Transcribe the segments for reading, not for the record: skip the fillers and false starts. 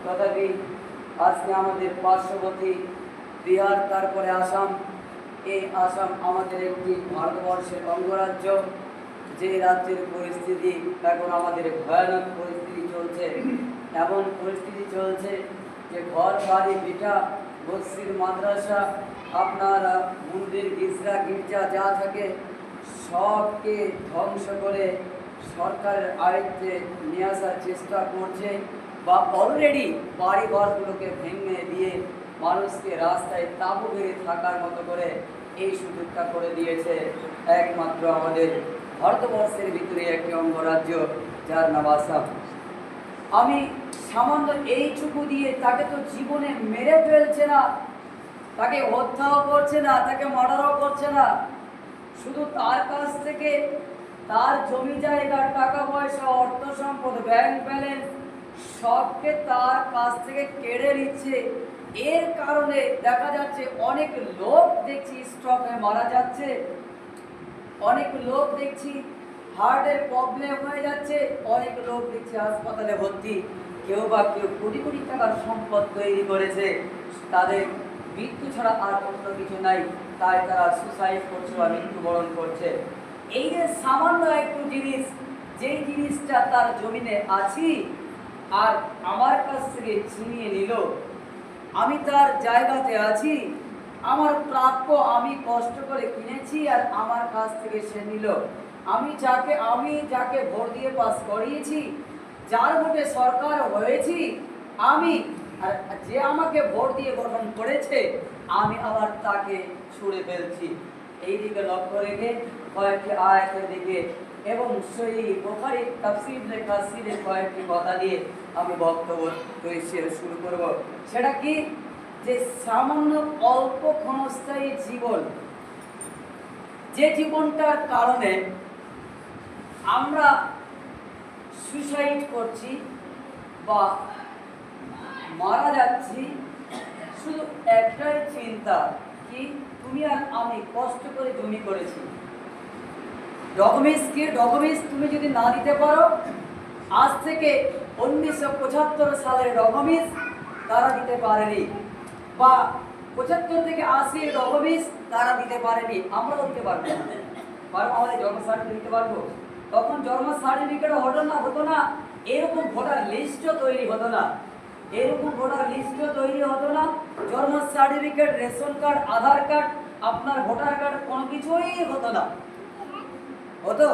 তথাপি আজকে আমাদের পার্শ্ববর্তী বিহার, তারপরে আসাম। এই আসাম আমাদের একটি ভারতবর্ষের অঙ্গরাজ্য, যে রাজ্যের পরিস্থিতি এখন আমাদের ভয়ানক পরিস্থিতি চলছে। এমন পরিস্থিতি চলছে যে ঘর বাড়ি ভিটা, মসজিদ, মাদ্রাসা, আপনার মন্দির, গির্জা যা থাকে সবকে ধ্বংস করে সরকারের আয়ত্তে নিয়ে আসার চেষ্টা করছে, বা অলরেডি বাড়িঘরগুলোকে ভেঙে দিয়ে মানুষকে রাস্তায় তাঁবু বেঁধে থাকার মতো করে এই সুযোগটা করে দিয়েছে একমাত্র আমাদের ভারতবর্ষের ভিতরে একটি অঙ্গরাজ্য, যার নাম আসাম। আমি সামান্য এইটুকু দিয়ে তাকে তো জীবনে মেরে ফেলছে না, তাকে হত্যাও করছে না, তাকে মার্ডারও করছে না, শুধু তার কাছ থেকে তার জমি জায়গা, টাকা পয়সা, অর্থ সম্পদ, ব্যাংক ব্যালেন্স সবকে তার কাছ থেকে কেড়ে নিচ্ছে। এর কারণে দেখা যাচ্ছে অনেক লোক দেখছি স্ট্রোক হয়ে মারা যাচ্ছে, অনেক লোক দেখছি হার্টের প্রবলেম হয়ে যাচ্ছে, অনেক লোক দেখছি হাসপাতালে ভর্তি। কেউ বা কেউ কোটি কোটি টাকার সম্পদ তৈরি করেছে, তাদের মৃত্যু ছাড়া আর অন্য কিছু নাই, তাই তারা সুসাইড করছে বা মৃত্যুবরণ করছে। এই যে সামান্য একটু জিনিস, যেই জিনিসটা তার জমিনে আছি আর আমার কাছ থেকে ছিনিয়ে নিল, আমি তার জায়গাতে আছি, আমার প্রাপ্য আমি কষ্ট করে কিনেছি আর আমার কাছ থেকে সে নিল। আমি যাকে ভোট দিয়ে পাস করিয়েছি, যার ভোটে সরকার হয়েছি আমি, আর যে আমাকে ভোট দিয়ে গঠন করেছে আমি আবার তাকে ছুঁড়ে ফেলছি। এই দিকে লক্ষ্য রেখে কয়েকটি আয়াতের দিকে এবং সেই বুখারী তাফসীরের কয়েকটি কথা দিয়ে আমি বক্তব্য শুরু করব। সেটা কি, যে সামান্য অল্প ক্ষণস্থায়ী জীবন, যে জীবনটার কারণে আমরা সুসাইড করছি বা মারা যাচ্ছি, শুধু একটাই চিন্তা কি, তুমি আর আমি কষ্ট করে জমি করেছি, ডকুমেন্টস তুমি যদি না দিতে পারো, আজ থেকে 1975 সালের ডকুমেন্টস তারা দিতে পারেনি, বা 75 থেকে 80 ডকুমেন্টস তারা দিতে পারেনি, আমরাও দিতে পারবো না। আমাদের জন্ম সার্টিফিকেট দিতে পারবো? তখন জন্ম সার্টিফিকেট হতো না, এরকম ভোটার লিস্টও তৈরি হতো না, জন্ম সার্টিফিকেট, রেশন কার্ড, আধার কার্ড, আপনার ভোটার কার্ড কোনো কিছুই হতো না। হতো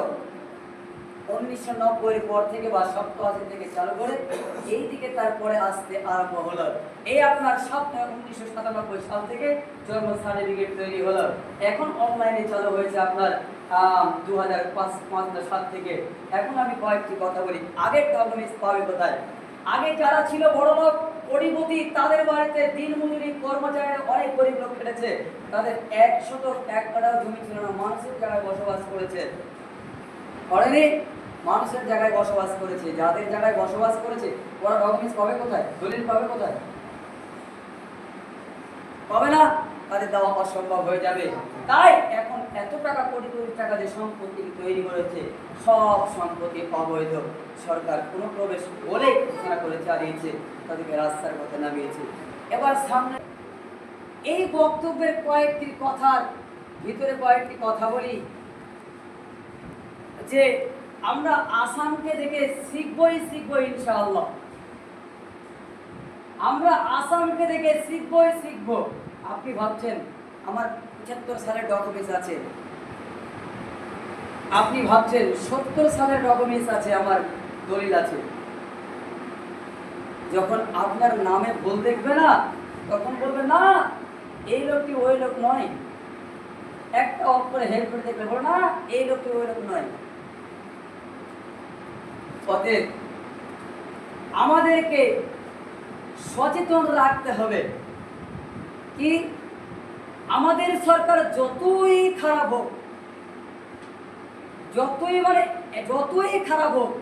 1990 এর পর থেকে বা 87 থেকে চালু করে এই দিকে তারপরে আসতে আরম্ভ হলো। এই আপনার 1997 সাল থেকে জন্ম সার্টিফিকেট তৈরি হলো। এখন অনলাইনে চালু হয়েছে আপনার 2005 সাল থেকে। এখন আমি কয়েকটি কথা বলি, আগের ডকুমেন্টস পাবে কোথায়? আগে যারা ছিল বড় লোক, কোটিপতি, তাদের বাড়িতে দিনমজুরি কর্মচারী অনেক গরিব লোক খেটেছে, তাদের 101 কাঠাও জমি ছিল না, মানুষের জায়গায় বসবাস করেছে, করেনি? মানুষের জায়গায় বসবাস করেছে, যাদের জায়গায় বসবাস করেছে ওরা ডকুমেন্টস পাবে কোথায়? দলিল পাবে কোথায়? পাবে না, তাদের দেওয়া অসম্ভব হয়ে যাবে। তাই এখন এত টাকা, কোটি কোটি টাকা যে সম্পত্তি তৈরি করেছে, সব সম্পত্তি অবৈধ। সরকার কোনো প্রবেশ বলে ঘোষণা করে চালিয়েছে, তাদেরকে রাস্তার পথে নামিয়েছে। এবার সামনে এই বক্তব্যের কয়েকটি কথার ভিতরে কয়েকটি কথা বলি, যে আমরা আসামকে দেখে শিখবই ইনশাআল্লাহ। আমরা আসামকে দেখে শিখবো। আপনি ভাবছেন আমার 75 সালের ডকুমেন্টস আছে, আপনি ভাবছেন 70 সালের ডকুমেন্টস আছে, আমার দলিল আছে। যখন আপনার নামে ভুল দেখবে না, তখন বলবে না এই লোকটি ওই লোক নয়, একটা অক্ষরে হেল্প করে দেখবে, বলো না এই লোকটি ওই লোক নয়। অতএব আমাদেরকে সচেতন রাখতে হবে কি, আমাদের সরকার যতই খারাপ হোক, যতই খারাপ হোক,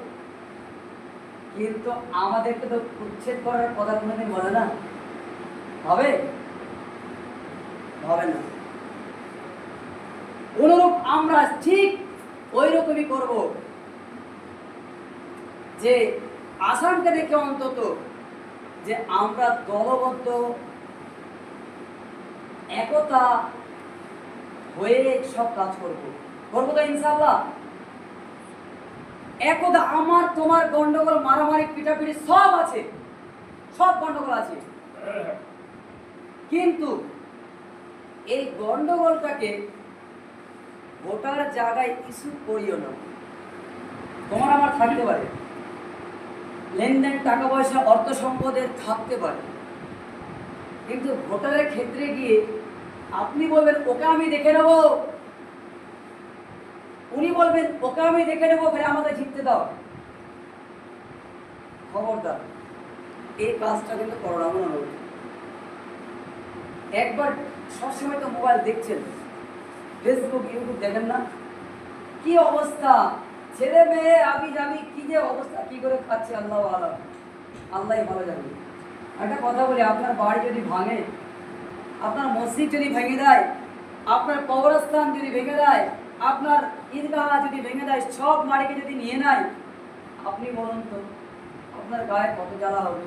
কিন্তু আমাদেরকে তো উচ্ছেদ করার কথা কোনোদিন বলে না, হবে না। অনুরূপ আমরা ঠিক ওই রকমই করব, যে আসামকে দেখে অন্তত যে আমরা দলবদ্ধ একতা হয়ে সব কাজ করব তো ইনশাআল্লাহ। একদা আমার তোমার গন্ডগোল মারামারি পিটাপিটি সব আছে, সব গন্ডগোল আছে, কিন্তু এই গন্ডগোলটাকে ভোটার জায়গায় ইস্যু করিও না। তোমার আমার থাকতে পারে, লেনদেন টাকা পয়সা অর্থ সম্পদের থাকতে পারে, কিন্তু ভোটারের ক্ষেত্রে গিয়ে আপনি বলবেন ওকে আমি দেখে নেবো, উনি বলবেন ওকে আমি দেখে নেবো, ফের আমাকে জিততে দাও। খবরদার, এই কাজটা কিন্তু করো না। মনে হল একবার সবসময় তো মোবাইল দেখছেন, ফেসবুক ইউটিউব দেখেন না, কি অবস্থা, ছেলে মেয়ে আবি যাবি কি যে অবস্থা, কি করে খাচ্ছে আল্লাহ আল্লাহ, আল্লাহই ভালো জানে। একটা কথা বলি, আপনার বাড়ি যদি ভাঙে, আপনার মসজিদ যদি ভেঙে দেয়, আপনার কবরস্থান যদি ভেঙে দেয়, আপনার ঈদগাহ যদি ভেঙে দেয়, সব মাটিকে যদি নিয়ে নেয়, আপনি বলুন তো আপনার গায়ে কত জ্বালা হবে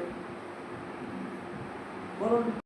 বলুন।